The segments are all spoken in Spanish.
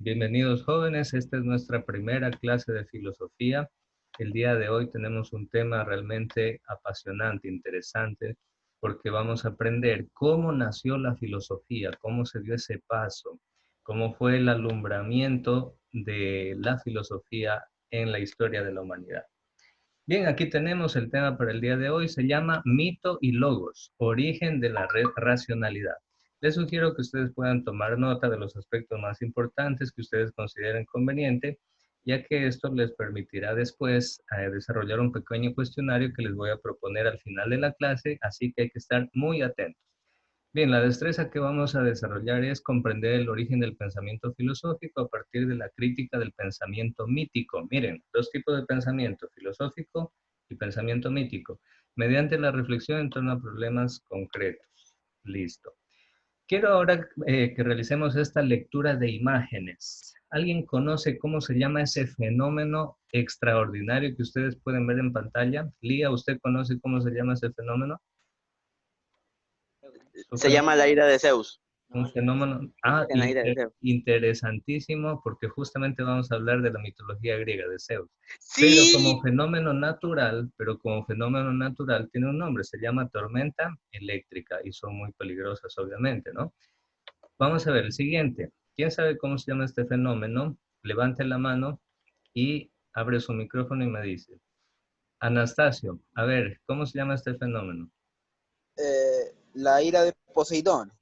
Bienvenidos jóvenes, esta es nuestra primera clase de filosofía. El día de hoy tenemos un tema realmente apasionante, interesante, porque vamos a aprender cómo nació la filosofía, cómo se dio ese paso, cómo fue el alumbramiento de la filosofía en la historia de la humanidad. Bien, aquí tenemos el tema para el día de hoy, se llama Mito y Logos, origen de la racionalidad. Les sugiero que ustedes puedan tomar nota de los aspectos más importantes que ustedes consideren conveniente, ya que esto les permitirá después desarrollar un pequeño cuestionario que les voy a proponer al final de la clase, así que hay que estar muy atentos. Bien, la destreza que vamos a desarrollar es comprender el origen del pensamiento filosófico a partir de la crítica del pensamiento mítico. Miren, dos tipos de pensamiento, filosófico y pensamiento mítico, mediante la reflexión en torno a problemas concretos. Listo. Quiero ahora que realicemos esta lectura de imágenes. ¿Alguien conoce cómo se llama ese fenómeno extraordinario que ustedes pueden ver en pantalla? Lía, ¿usted conoce cómo se llama ese fenómeno? Se llama la ira de Zeus. Un fenómeno En la ira de Zeus. interesantísimo porque justamente vamos a hablar de la mitología griega de Zeus. Sí. Pero como fenómeno natural tiene un nombre, se llama tormenta eléctrica y son muy peligrosas obviamente, ¿no? Vamos a ver el siguiente. ¿Quién sabe cómo se llama este fenómeno? Levante la mano y abre su micrófono y me dice. Anastasio, a ver, ¿cómo se llama este fenómeno? La ira de Poseidón,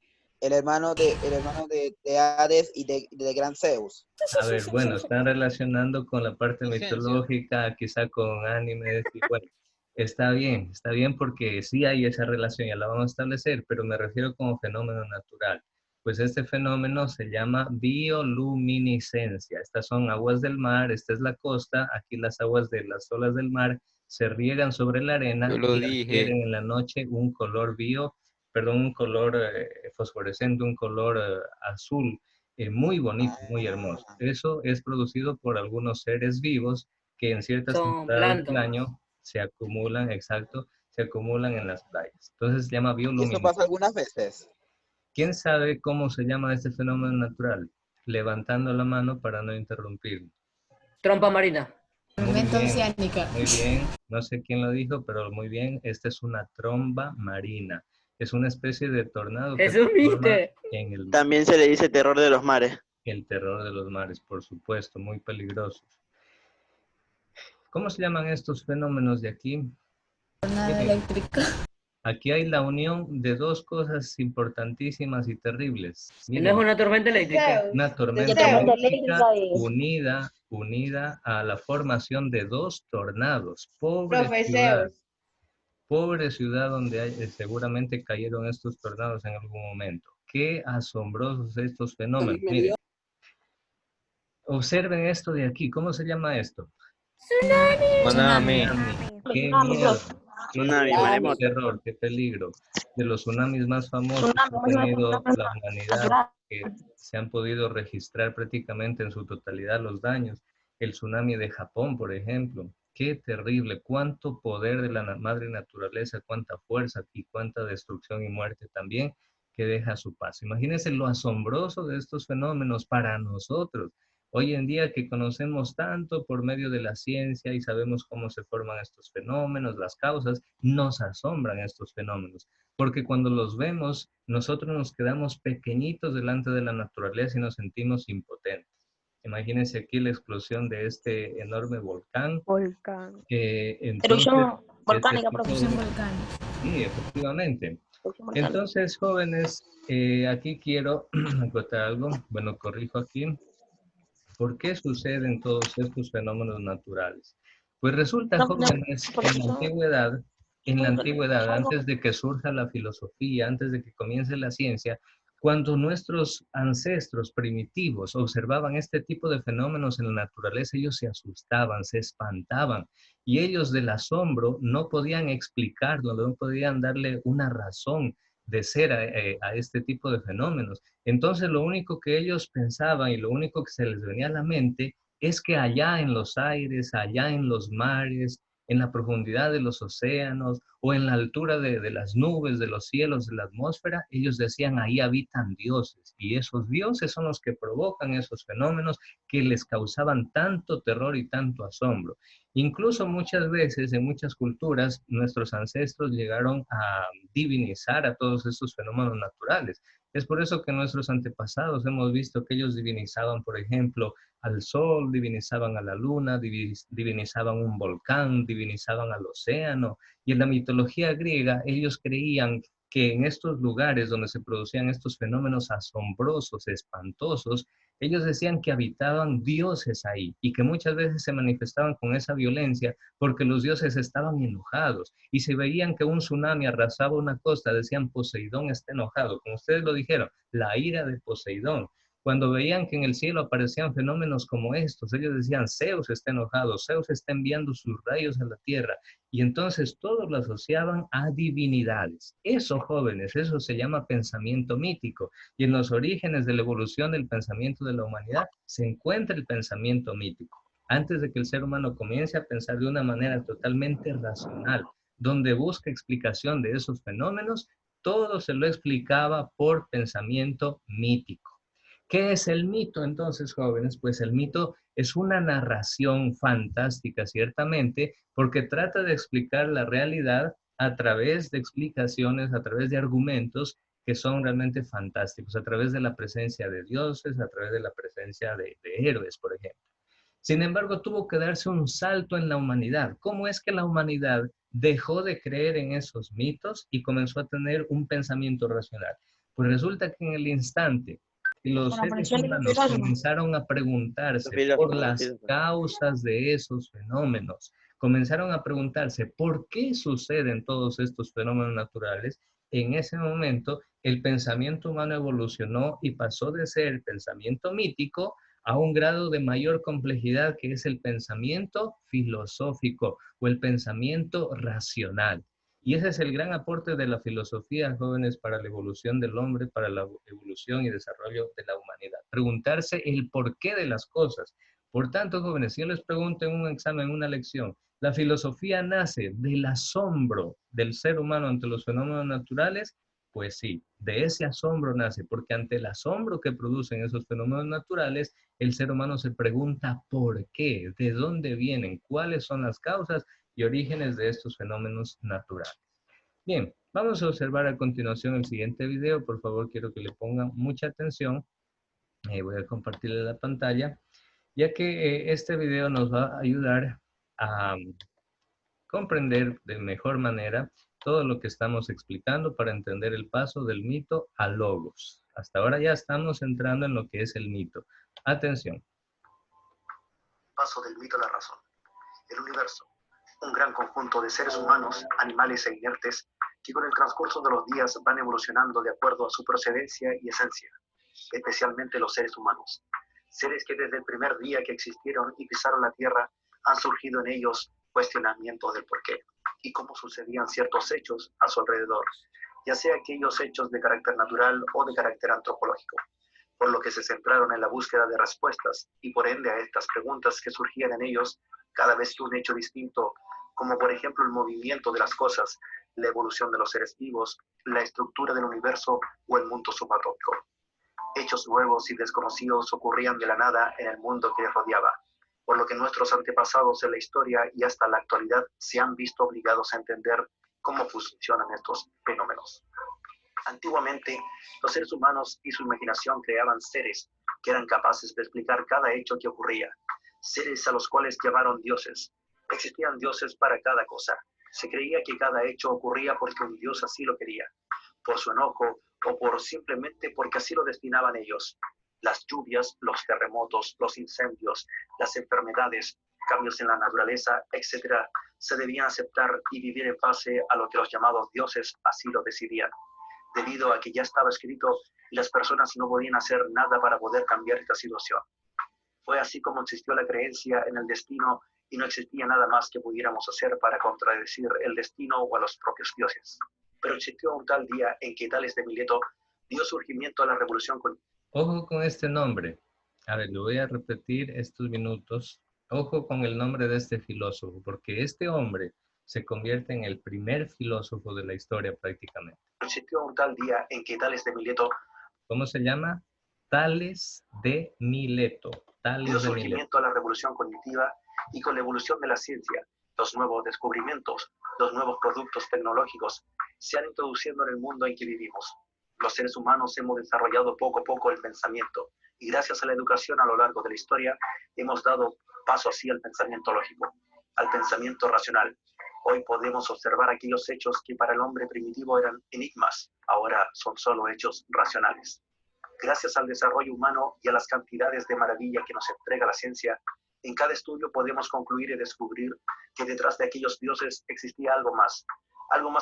el hermano de Hades y de Gran Zeus. A ver, bueno, están relacionando con la parte mitológica, quizá con animes, y bueno, está bien porque sí hay esa relación, ya la vamos a establecer, pero me refiero como fenómeno natural. Pues este fenómeno se llama bioluminiscencia. Estas son aguas del mar, esta es la costa, aquí las aguas de las olas del mar se riegan sobre la arena Yo lo y dije. adquieren en la noche un color un color fosforescente, un color azul muy bonito, muy hermoso. Ah, Eso es producido por algunos seres vivos que en ciertas Son temporadas del plancton. año se acumulan, exacto, se acumulan en las playas. Entonces se llama y eso pasa bioluminiscencia. algunas veces. ¿Quién sabe cómo se llama este fenómeno natural? Levantando la mano para no interrumpir. Trompa marina. Muy Tormenta bien, oceánica. muy bien. No sé quién lo dijo, pero muy bien. Esta es una tromba marina. Es una especie de tornado que se Jesús, forma viste. en el mar. También se le dice terror de los mares. El terror de los mares, por supuesto, muy peligrosos. ¿Cómo se llaman estos fenómenos de aquí? Tornada Miren, eléctrica. aquí hay la unión de dos cosas importantísimas y terribles. No es Miren, una tormenta eléctrica. una De tormenta Zeus. eléctrica unida a la formación de dos tornados. Pobre ciudad donde seguramente cayeron estos tornados en algún momento. Qué asombrosos estos fenómenos. Miren, observen esto de aquí. ¿Cómo se llama esto? Tsunami. Qué miedo, Tsunami, qué maremoto. terror, qué peligro. De los tsunamis más famosos que ha tenido la humanidad, que se han podido registrar prácticamente en su totalidad los daños. El tsunami de Japón, por ejemplo. Qué terrible, cuánto poder de la madre naturaleza, cuánta fuerza y cuánta destrucción y muerte también que deja a su paso. Imagínense lo asombroso de estos fenómenos para nosotros. Hoy en día que conocemos tanto por medio de la ciencia y sabemos cómo se forman estos fenómenos, las causas, nos asombran estos fenómenos, porque cuando los vemos, nosotros nos quedamos pequeñitos delante de la naturaleza y nos sentimos impotentes. Imagínense aquí la explosión de este enorme volcán. Entonces, Erupción este volcánica, tipo profesión de... volcánica. Sí, efectivamente. Erupción volcánica. Entonces, jóvenes, aquí quiero acotar algo. Bueno, corrijo aquí. ¿Por qué suceden todos estos fenómenos naturales? Pues resulta, jóvenes, en la antigüedad, antes de que surja la filosofía, antes de que comience la ciencia, cuando nuestros ancestros primitivos observaban este tipo de fenómenos en la naturaleza, ellos se asustaban, se espantaban, y ellos del asombro no podían explicarlo, no podían darle una razón de ser a este tipo de fenómenos. Entonces lo único que ellos pensaban y lo único que se les venía a la mente es que allá en los aires, allá en los mares, en la profundidad de los océanos o en la altura de las nubes, de los cielos, de la atmósfera, ellos decían, ahí habitan dioses, y esos dioses son los que provocan esos fenómenos que les causaban tanto terror y tanto asombro. Incluso muchas veces, en muchas culturas, nuestros ancestros llegaron a divinizar a todos estos fenómenos naturales. Es por eso que nuestros antepasados hemos visto que ellos divinizaban, por ejemplo, al sol, divinizaban a la luna, divinizaban un volcán, divinizaban al océano. Y en la mitología griega, ellos creían que en estos lugares donde se producían estos fenómenos asombrosos, espantosos, ellos decían que habitaban dioses ahí y que muchas veces se manifestaban con esa violencia porque los dioses estaban enojados y si veían que un tsunami arrasaba una costa, decían Poseidón está enojado, como ustedes lo dijeron, la ira de Poseidón. Cuando veían que en el cielo aparecían fenómenos como estos, ellos decían, Zeus está enojado, Zeus está enviando sus rayos a la tierra. Y entonces todos lo asociaban a divinidades. Eso, jóvenes, eso se llama pensamiento mítico. Y en los orígenes de la evolución del pensamiento de la humanidad se encuentra el pensamiento mítico. Antes de que el ser humano comience a pensar de una manera totalmente racional, donde busca explicación de esos fenómenos, todo se lo explicaba por pensamiento mítico. ¿Qué es el mito entonces, jóvenes? Pues el mito es una narración fantástica, ciertamente, porque trata de explicar la realidad a través de explicaciones, a través de argumentos que son realmente fantásticos, a través de la presencia de dioses, a través de la presencia de héroes, por ejemplo. Sin embargo, tuvo que darse un salto en la humanidad. ¿Cómo es que la humanidad dejó de creer en esos mitos y comenzó a tener un pensamiento racional? Pues resulta que en el instante que los seres humanos comenzaron a preguntarse por las causas de esos fenómenos, comenzaron a preguntarse por qué suceden todos estos fenómenos naturales, en ese momento el pensamiento humano evolucionó y pasó de ser pensamiento mítico a un grado de mayor complejidad que es el pensamiento filosófico o el pensamiento racional. Y ese es el gran aporte de la filosofía, jóvenes, para la evolución del hombre, para la evolución y desarrollo de la humanidad. Preguntarse el porqué de las cosas. Por tanto, jóvenes, si yo les pregunto en un examen, en una lección, ¿la filosofía nace del asombro del ser humano ante los fenómenos naturales? Pues sí, de ese asombro nace, porque ante el asombro que producen esos fenómenos naturales, el ser humano se pregunta por qué, de dónde vienen, cuáles son las causas y orígenes de estos fenómenos naturales. Bien, vamos a observar a continuación el siguiente video. Por favor, quiero que le pongan mucha atención. Voy a compartirle la pantalla, ya que este video nos va a ayudar a comprender de mejor manera todo lo que estamos explicando para entender el paso del mito al logos. Hasta ahora ya estamos entrando en lo que es el mito. Atención. Paso del mito a la razón. El universo, un gran conjunto de seres humanos, animales e inertes que con el transcurso de los días van evolucionando de acuerdo a su procedencia y esencia, especialmente los seres humanos. Seres que desde el primer día que existieron y pisaron la Tierra han surgido en ellos cuestionamientos del porqué y cómo sucedían ciertos hechos a su alrededor, ya sea aquellos hechos de carácter natural o de carácter antropológico, por lo que se centraron en la búsqueda de respuestas y por ende a estas preguntas que surgían en ellos cada vez que un hecho distinto, como por ejemplo el movimiento de las cosas, la evolución de los seres vivos, la estructura del universo o el mundo subatómico. Hechos nuevos y desconocidos ocurrían de la nada en el mundo que les rodeaba, por lo que nuestros antepasados en la historia y hasta la actualidad se han visto obligados a entender cómo funcionan estos fenómenos. Antiguamente, los seres humanos y su imaginación creaban seres que eran capaces de explicar cada hecho que ocurría, seres a los cuales llamaron dioses. Existían dioses para cada cosa. Se creía que cada hecho ocurría porque un dios así lo quería, por su enojo o por simplemente porque así lo destinaban ellos. Las lluvias, los terremotos, los incendios, las enfermedades, cambios en la naturaleza, etc., se debían aceptar y vivir en base a lo que los llamados dioses así lo decidían, debido a que ya estaba escrito y las personas no podían hacer nada para poder cambiar esta situación. Fue así como existió la creencia en el destino y no existía nada más que pudiéramos hacer para contradecir el destino o a los propios dioses. Pero existió un tal día en que Tales de Mileto dio surgimiento a la revolución con... Ojo con este nombre. A ver, lo voy a repetir estos minutos. Ojo con el nombre de este filósofo, porque este hombre se convierte en el primer filósofo de la historia prácticamente. Existió un tal día en que Tales de Mileto ¿Cómo se llama? Tales de Mileto. dio Tales de Mileto. surgimiento a la revolución cognitiva y con la evolución de la ciencia, los nuevos descubrimientos, los nuevos productos tecnológicos se han introducido en el mundo en que vivimos. Los seres humanos hemos desarrollado poco a poco el pensamiento y gracias a la educación a lo largo de la historia hemos dado paso así al pensamiento lógico, al pensamiento racional. Hoy podemos observar aquellos hechos que para el hombre primitivo eran enigmas, ahora son solo hechos racionales. Gracias al desarrollo humano y a las cantidades de maravilla que nos entrega la ciencia, en cada estudio podemos concluir y descubrir que detrás de aquellos dioses existía algo más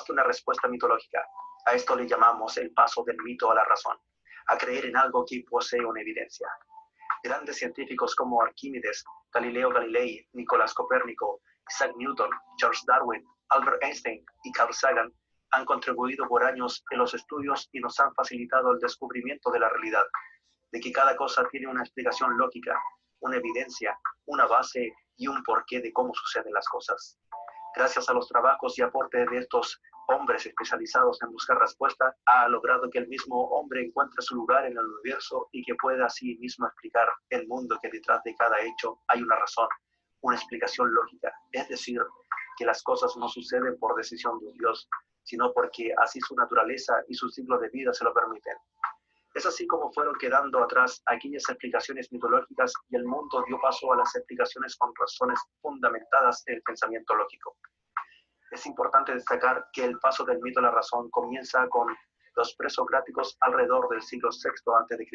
que una respuesta mitológica. A esto le llamamos el paso del mito a la razón, a creer en algo que posee una evidencia. Grandes científicos como Arquímedes, Galileo Galilei, Nicolás Copérnico, Isaac Newton, Charles Darwin, Albert Einstein y Carl Sagan han contribuido por años en los estudios y nos han facilitado el descubrimiento de la realidad, de que cada cosa tiene una explicación lógica, una evidencia, una base y un porqué de cómo suceden las cosas. Gracias a los trabajos y aportes de estos hombres especializados en buscar respuesta, ha logrado que el mismo hombre encuentre su lugar en el universo y que pueda así mismo explicar el mundo, que detrás de cada hecho hay una razón, una explicación lógica. Es decir, que las cosas no suceden por decisión de un Dios, sino porque así su naturaleza y su ciclo de vida se lo permiten. Es así como fueron quedando atrás aquellas explicaciones mitológicas y el mundo dio paso a las explicaciones con razones fundamentadas en el pensamiento lógico. Es importante destacar que el paso del mito a la razón comienza con los presocráticos alrededor del siglo VI a.C.,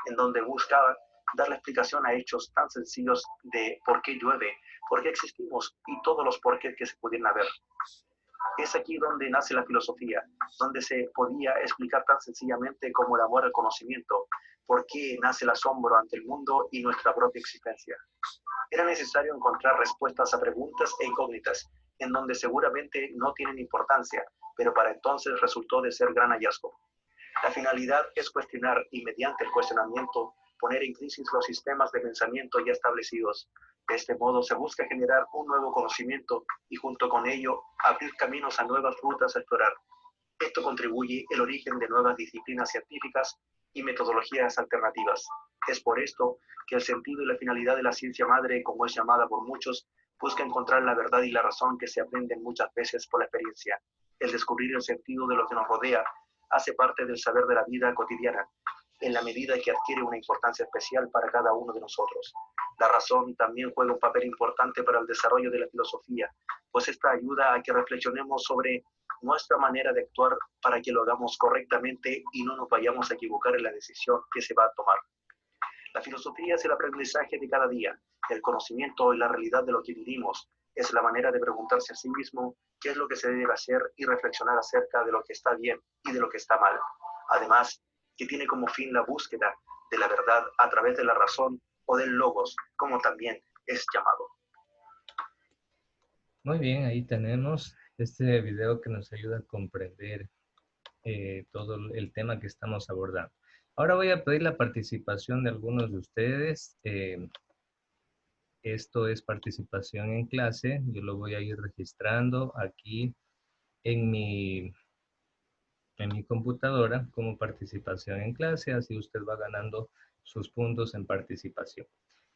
en donde buscaban dar la explicación a hechos tan sencillos de por qué llueve, por qué existimos y todos los porqués que se pudieran haber. Es aquí donde nace la filosofía, donde se podía explicar tan sencillamente como el amor al conocimiento, por qué nace el asombro ante el mundo y nuestra propia existencia. Era necesario encontrar respuestas a preguntas e incógnitas, en donde seguramente no tienen importancia, pero para entonces resultó de ser gran hallazgo. La finalidad es cuestionar y mediante el cuestionamiento poner en crisis los sistemas de pensamiento ya establecidos. De este modo se busca generar un nuevo conocimiento y junto con ello abrir caminos a nuevas rutas a explorar. Esto contribuye el origen de nuevas disciplinas científicas y metodologías alternativas. Es por esto que el sentido y la finalidad de la ciencia madre, como es llamada por muchos, busca encontrar la verdad y la razón que se aprenden muchas veces por la experiencia. El descubrir el sentido de lo que nos rodea hace parte del saber de la vida cotidiana, en la medida que adquiere una importancia especial para cada uno de nosotros. La razón también juega un papel importante para el desarrollo de la filosofía, pues esta ayuda a que reflexionemos sobre nuestra manera de actuar para que lo hagamos correctamente y no nos vayamos a equivocar en la decisión que se va a tomar. La filosofía es el aprendizaje de cada día, el conocimiento y la realidad de lo que vivimos. Es la manera de preguntarse a sí mismo qué es lo que se debe hacer y reflexionar acerca de lo que está bien y de lo que está mal. Además, que tiene como fin la búsqueda de la verdad a través de la razón o del logos, como también es llamado. Muy bien, ahí tenemos este video que nos ayuda a comprender todo el tema que estamos abordando. Ahora voy a pedir la participación de algunos de ustedes. Esto es participación en clase. Yo lo voy a ir registrando aquí en mi computadora como participación en clase. Así usted va ganando sus puntos en participación.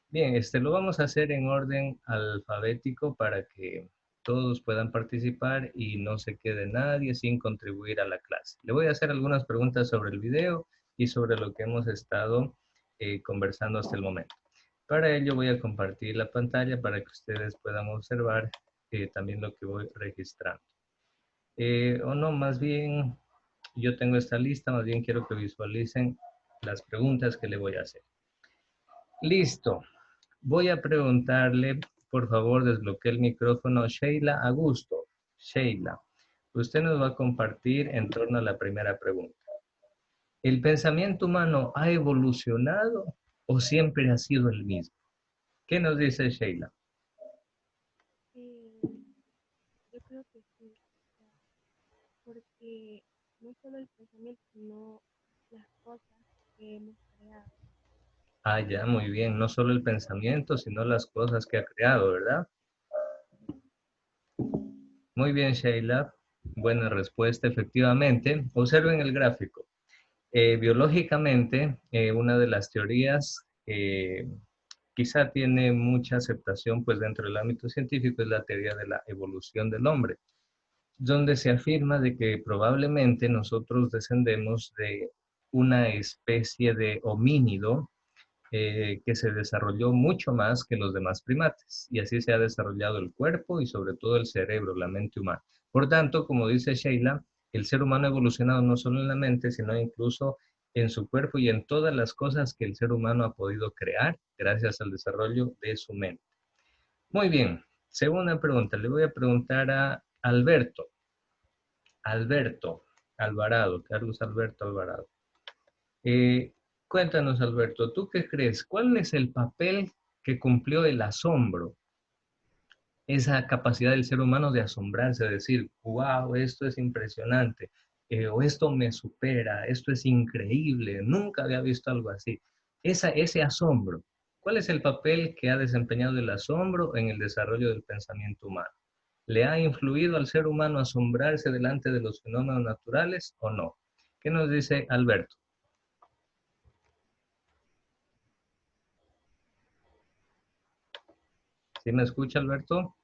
Bien, lo vamos a hacer en orden alfabético para que todos puedan participar y no se quede nadie sin contribuir a la clase. Le voy a hacer algunas preguntas sobre el video y sobre lo que hemos estado conversando hasta el momento. Para ello voy a compartir la pantalla para que ustedes puedan observar también lo que voy registrando. O no, más bien, yo tengo esta lista, más bien quiero que visualicen las preguntas que le voy a hacer. Listo. Voy a preguntarle, por favor, desbloquee el micrófono, Sheila Augusto. Sheila, usted nos va a compartir en torno a la primera pregunta. ¿El pensamiento humano ha evolucionado o siempre ha sido el mismo? ¿Qué nos dice Sheila? Yo creo que sí, o sea, porque no solo el pensamiento, sino las cosas que hemos creado. Ah, ya, muy bien. No solo el pensamiento, sino las cosas que ha creado, ¿verdad? Muy bien, Sheila. Buena respuesta, efectivamente. Observen el gráfico. Biológicamente, una de las teorías quizá tiene mucha aceptación pues dentro del ámbito científico es la teoría de la evolución del hombre, donde se afirma de que probablemente nosotros descendemos de una especie de homínido que se desarrolló mucho más que los demás primates, y así se ha desarrollado el cuerpo y sobre todo el cerebro, la mente humana. Por tanto, como dice Sheila, el ser humano ha evolucionado no solo en la mente, sino incluso en su cuerpo y en todas las cosas que el ser humano ha podido crear gracias al desarrollo de su mente. Muy bien, segunda pregunta, le voy a preguntar a Alberto. Alberto Alvarado, Carlos Alberto Alvarado. Eh, Cuéntanos, Alberto, ¿tú qué crees? ¿Cuál es el papel que cumplió el asombro? Esa capacidad del ser humano de asombrarse, de decir, wow, esto es impresionante, o esto me supera, esto es increíble, nunca había visto algo así. Ese asombro, ¿cuál es el papel que ha desempeñado el asombro en el desarrollo del pensamiento humano? ¿Le ha influido al ser humano asombrarse delante de los fenómenos naturales o no? ¿Qué nos dice Alberto? ¿Sí me escucha, Alberto?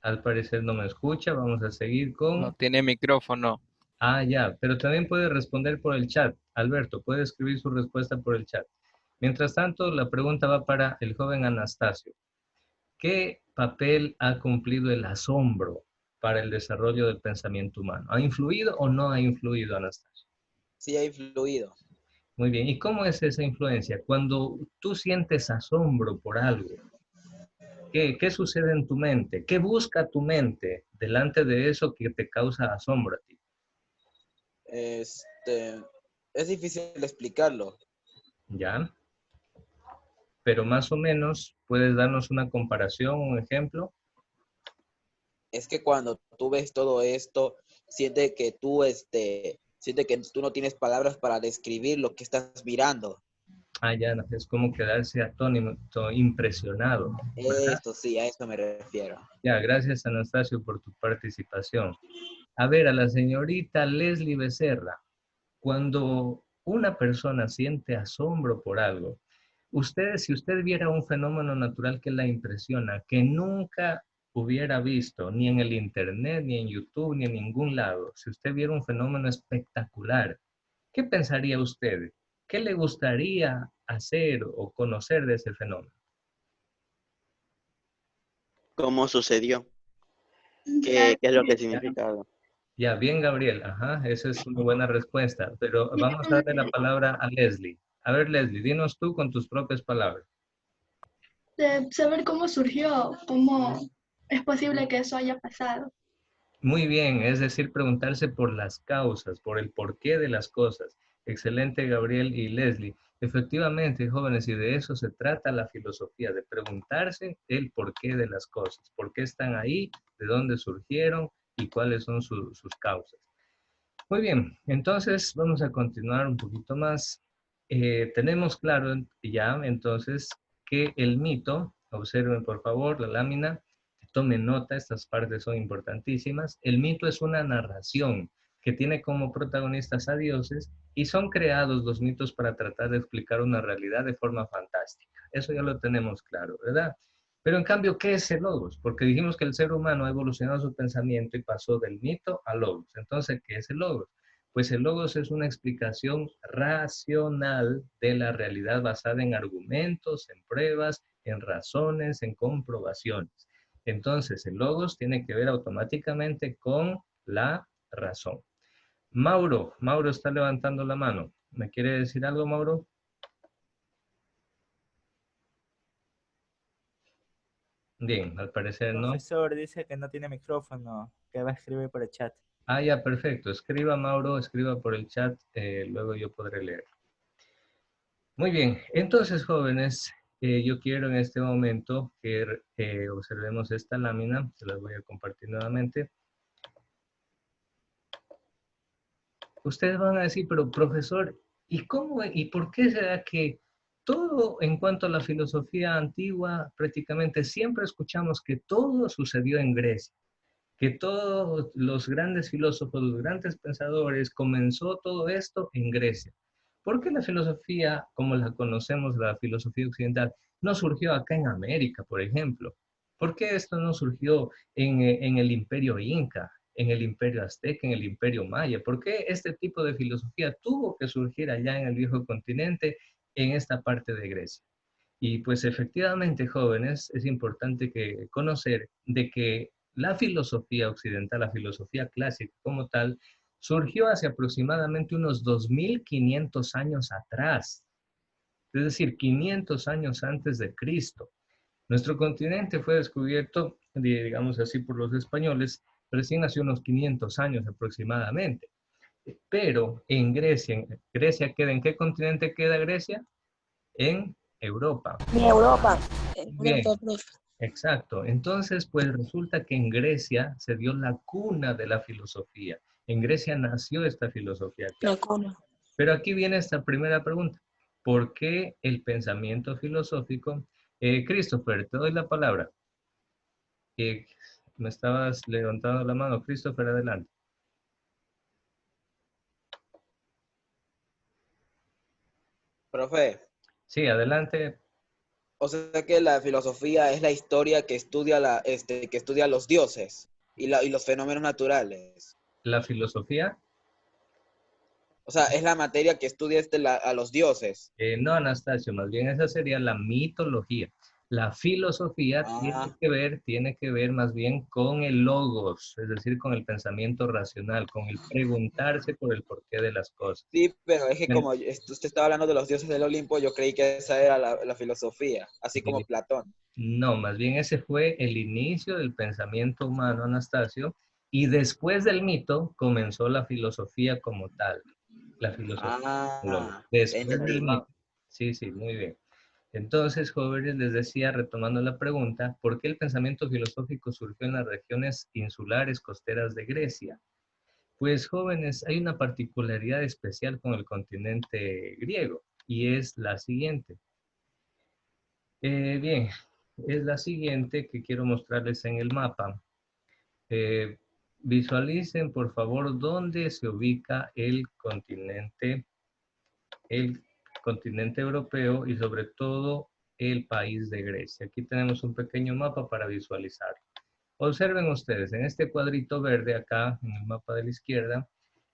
Al parecer no me escucha. Vamos a seguir No con... tiene micrófono. Ah, ya, pero también puede responder por el chat. Alberto, puede escribir su respuesta por el chat. Mientras tanto, la pregunta va para el joven Anastasio. ¿Qué papel ha cumplido el asombro para el desarrollo del pensamiento humano? ¿Ha influido o no ha influido, Anastasio? Sí ha influido. Muy bien, ¿y cómo es esa influencia? Cuando tú sientes asombro por algo, ¿qué sucede en tu mente? ¿Qué busca tu mente delante de eso que te causa asombro a ti? Este, es difícil explicarlo. ¿Ya? Pero más o menos, ¿puedes darnos una comparación, un ejemplo? Es que cuando tú ves todo esto, siente que tú no tienes palabras para describir lo que estás mirando. Ah, ya, no, es como quedarse atónito, impresionado, ¿verdad? Esto sí, a eso me refiero. Ya, gracias Anastasio por tu participación. A ver, a la señorita Leslie Becerra, cuando una persona siente asombro por algo, si usted viera un fenómeno natural que la impresiona, que nunca hubiera visto, ni en el internet, ni en YouTube, ni en ningún lado, si usted viera un fenómeno espectacular, ¿qué pensaría usted? ¿Qué le gustaría hacer o conocer de ese fenómeno? ¿Cómo sucedió? ¿Qué es lo que significa? Ya, bien, Gabriel. Ajá, esa es una buena respuesta. Pero vamos a darle la palabra a Leslie. A ver, Leslie, dinos tú con tus propias palabras. De saber cómo surgió, cómo es posible que eso haya pasado. Muy bien, es decir, preguntarse por las causas, por el porqué de las cosas. Excelente, Gabriel y Leslie. Efectivamente, jóvenes, y de eso se trata la filosofía, de preguntarse el porqué de las cosas, por qué están ahí, de dónde surgieron y cuáles son sus causas. Muy bien, entonces vamos a continuar un poquito más. Tenemos claro ya entonces que el mito, observen por favor la lámina, tomen nota, estas partes son importantísimas. El mito es una narración que tiene como protagonistas a dioses y son creados los mitos para tratar de explicar una realidad de forma fantástica. Eso ya lo tenemos claro, ¿verdad? Pero en cambio, ¿qué es el logos? Porque dijimos que el ser humano ha evolucionado su pensamiento y pasó del mito al logos. Entonces, ¿qué es el logos? Pues el logos es una explicación racional de la realidad basada en argumentos, en pruebas, en razones, en comprobaciones. Entonces, el logos tiene que ver automáticamente con la razón. Mauro está levantando la mano. ¿Me quiere decir algo, Mauro? Bien, al parecer no. Profesor dice que no tiene micrófono, que va a escribir por el chat. Ah, ya, perfecto. Escriba, Mauro, escriba por el chat, luego yo podré leer. Muy bien, entonces, jóvenes, yo quiero en este momento que observemos esta lámina, se las voy a compartir nuevamente. Ustedes van a decir, pero profesor, ¿y cómo y por qué será que todo en cuanto a la filosofía antigua, prácticamente siempre escuchamos que todo sucedió en Grecia, que todos los grandes filósofos, los grandes pensadores, comenzó todo esto en Grecia. ¿Por qué la filosofía, como la conocemos, la filosofía occidental, no surgió acá en América, por ejemplo? ¿Por qué esto no surgió en el imperio inca, en el imperio azteca, en el imperio maya? ¿Por qué este tipo de filosofía tuvo que surgir allá en el viejo continente, en esta parte de Grecia? Y pues efectivamente, jóvenes, es importante que conocer de que la filosofía occidental, la filosofía clásica como tal, surgió hace aproximadamente unos 2500 años atrás, es decir, 500 años antes de Cristo. Nuestro continente fue descubierto, digamos así, por los españoles recién hace unos 500 años aproximadamente. Pero en Grecia queda, ¿en qué continente queda Grecia? En Europa. De Europa. Bien, exacto. Entonces, pues resulta que en Grecia se dio la cuna de la filosofía. En Grecia nació esta filosofía La clásica. cuna. Pero aquí viene esta primera pregunta. ¿Por qué el pensamiento filosófico? Christopher, te doy la palabra. Me estabas levantando la mano. Christopher, adelante. Profe, Sí, adelante. o sea que la filosofía es la historia que estudia que estudia los dioses y los fenómenos naturales. La filosofía. O sea, es la materia que estudia a los dioses. No, Anastasio, más bien esa sería la mitología. La filosofía Ah, tiene que ver más bien con el logos, es decir, con el pensamiento racional, con el preguntarse por el porqué de las cosas. sí, pero es que Bien, como usted estaba hablando de los dioses del Olimpo, yo creí que esa era la filosofía, así como Platón. no, más bien ese fue el inicio del pensamiento humano, Anastasio, y después del mito comenzó la filosofía como tal. La filosofía. Ah, Después entendí. del mito. Sí, sí, muy bien. Entonces, jóvenes, les decía, retomando la pregunta, ¿por qué el pensamiento filosófico surgió en las regiones insulares costeras de Grecia? Pues, jóvenes, hay una particularidad especial con el continente griego y es la siguiente. Bien, es la siguiente que quiero mostrarles en el mapa. Eh, Visualicen, por favor, dónde se ubica el continente europeo y sobre todo el país de Grecia. Aquí tenemos un pequeño mapa para visualizar. Observen ustedes, en este cuadrito verde acá, en el mapa de la izquierda,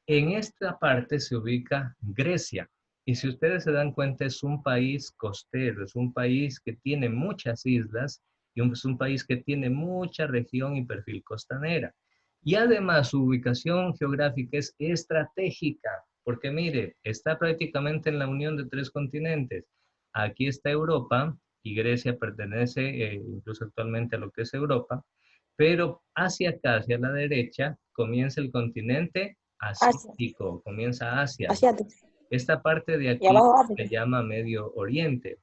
en esta parte se ubica Grecia. Y si ustedes se dan cuenta, es un país costero, es un país que tiene muchas islas y es un país que tiene mucha región y perfil costanera. Y además su ubicación geográfica es estratégica, porque mire, está prácticamente en la unión de tres continentes. Aquí está Europa y Grecia pertenece incluso actualmente a lo que es Europa, pero hacia acá, hacia la derecha, comienza el continente Asia. asiático, comienza Asia. Asiático. Esta parte de Y aquí abajo África. se llama Medio Oriente.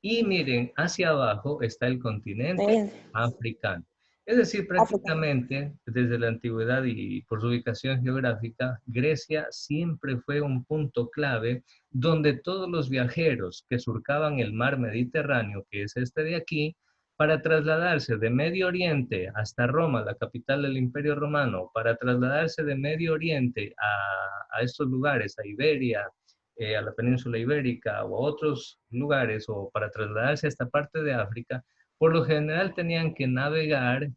Y miren, hacia abajo está el continente africano. Es decir, prácticamente desde la antigüedad y por su ubicación geográfica, Grecia siempre fue un punto clave donde todos los viajeros que surcaban el mar Mediterráneo, que es este de aquí, para trasladarse de Medio Oriente hasta Roma, la capital del Imperio Romano, para trasladarse de Medio Oriente a estos lugares, a Iberia, a la península ibérica o a otros lugares o para trasladarse a esta parte de África, por lo general tenían que navegar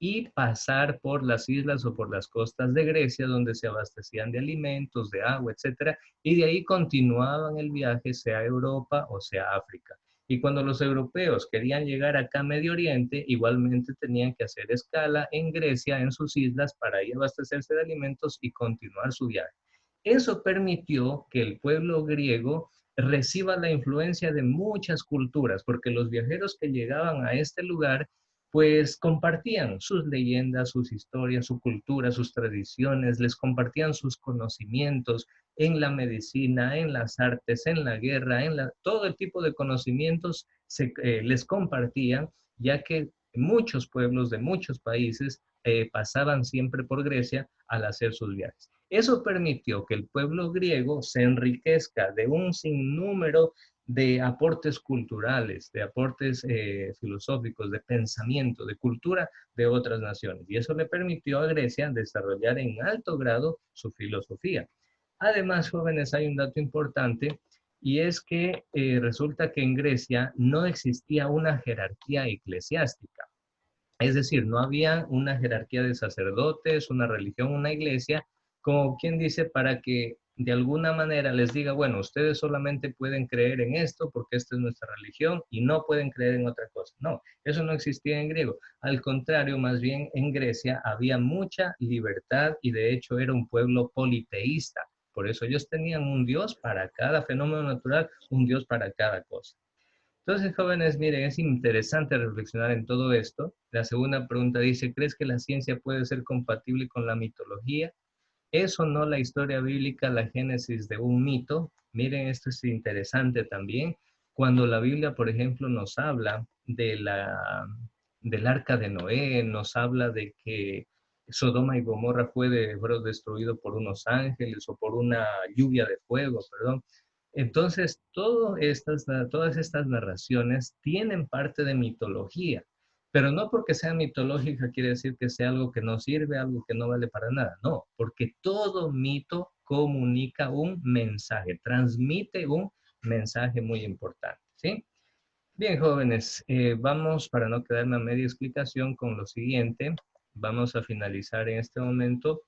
y pasar por las islas o por las costas de Grecia donde se abastecían de alimentos, de agua, etcétera, y de ahí continuaban el viaje sea a Europa o sea a África. Y cuando los europeos querían llegar acá a Medio Oriente, igualmente tenían que hacer escala en Grecia, en sus islas, para ir a abastecerse de alimentos y continuar su viaje. Eso permitió que el pueblo griego reciba la influencia de muchas culturas, porque los viajeros que llegaban a este lugar, pues compartían sus leyendas, sus historias, su cultura, sus tradiciones, les compartían sus conocimientos en la medicina, en las artes, en la guerra, todo el tipo de conocimientos les compartían, ya que muchos pueblos de muchos países pasaban siempre por Grecia al hacer sus viajes. Eso permitió que el pueblo griego se enriquezca de un sinnúmero de aportes culturales, de aportes filosóficos, de pensamiento, de cultura de otras naciones. Y eso le permitió a Grecia desarrollar en alto grado su filosofía. Además, jóvenes, hay un dato importante y es que resulta que en Grecia no existía una jerarquía eclesiástica. Es decir, no había una jerarquía de sacerdotes, una religión, una iglesia, como quien dice, para que de alguna manera les diga, bueno, ustedes solamente pueden creer en esto porque esta es nuestra religión y no pueden creer en otra cosa. No, eso no existía en griego. Al contrario, más bien en Grecia había mucha libertad y de hecho era un pueblo politeísta. Por eso ellos tenían un Dios para cada fenómeno natural, un Dios para cada cosa. Entonces, jóvenes, miren, es interesante reflexionar en todo esto. La segunda pregunta dice, ¿crees que la ciencia puede ser compatible con la mitología? ¿Es o no la historia bíblica la génesis de un mito? Miren, esto es interesante también. Cuando la Biblia, por ejemplo, nos habla del arca de Noé, nos habla de que Sodoma y Gomorra fueron destruidos por unos ángeles o por una lluvia de fuego, perdón. Entonces, todas estas narraciones tienen parte de mitología, pero no porque sea mitológica quiere decir que sea algo que no sirve, algo que no vale para nada. No, porque todo mito comunica un mensaje, transmite un mensaje muy importante, ¿sí? Bien, jóvenes, vamos, para no quedarme a media explicación, con lo siguiente. Vamos a finalizar en este momento